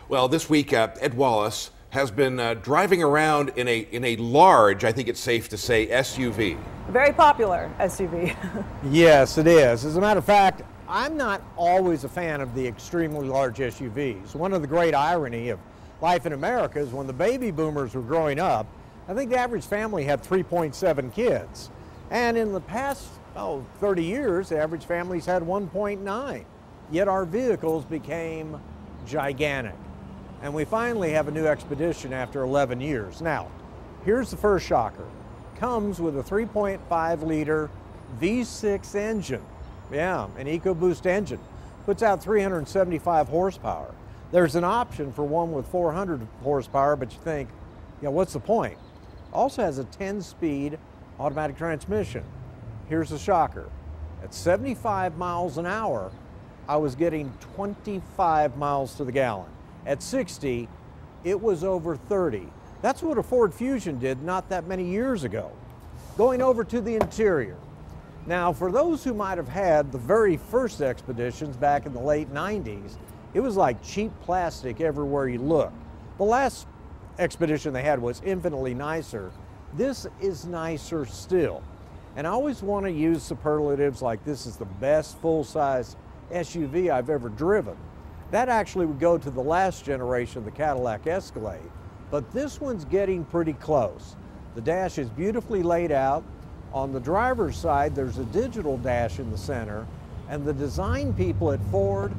Well, this week, Ed Wallace has been driving around in a large, I think it's safe to say, SUV. A very popular SUV. Yes, it is. As a matter of fact, I'm not always a fan of the extremely large SUVs. One of the great irony of life in America is when the baby boomers were growing up, I think the average family had 3.7 kids. And in the past 30 years, the average families had 1.9. Yet our vehicles became gigantic. And we finally have a new Expedition after 11 years. Now, here's the first shocker. Comes with a 3.5 liter V6 engine. Yeah, an EcoBoost engine. Puts out 375 horsepower. There's an option for one with 400 horsepower, but you think, what's the point? Also has a 10-speed automatic transmission. Here's the shocker. At 75 miles an hour, I was getting 25 miles to the gallon. At 60, it was over 30. That's what a Ford Fusion did not that many years ago. Going over to the interior. Now, for those who might have had the very first Expeditions back in the late 90s, it was like cheap plastic everywhere you look. The last Expedition they had was infinitely nicer. This is nicer still. And I always want to use superlatives like this is the best full-size SUV I've ever driven. That actually would go to the last generation of the Cadillac Escalade, but this one's getting pretty close. The dash is beautifully laid out. On the driver's side, there's a digital dash in the center, and the design people at Ford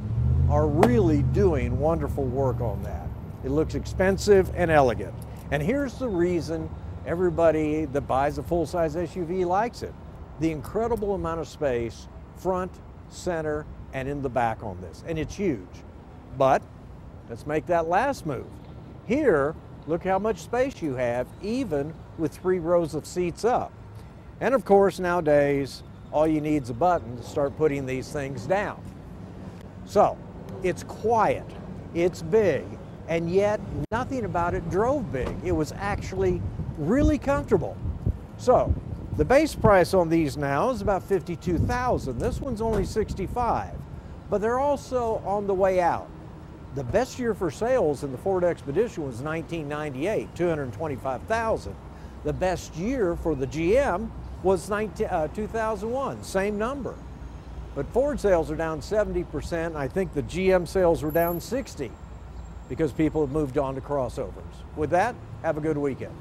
are really doing wonderful work on that. It looks expensive and elegant. And here's the reason everybody that buys a full-size SUV likes it. The incredible amount of space, front, center, and in the back on this, and it's huge. But let's make that last move. Here, look how much space you have, even with 3 rows of seats up. And of course, nowadays, all you need is a button to start putting these things down. So, it's quiet, it's big, and yet nothing about it drove big. It was actually really comfortable. So, the base price on these now is about $52,000. This one's only $65,000, but they're also on the way out. The best year for sales in the Ford Expedition was 1998, $225,000. The best year for the GM was 2001, same number. But Ford sales are down 70%. I think the GM sales were down 60% because people have moved on to crossovers. With that, have a good weekend.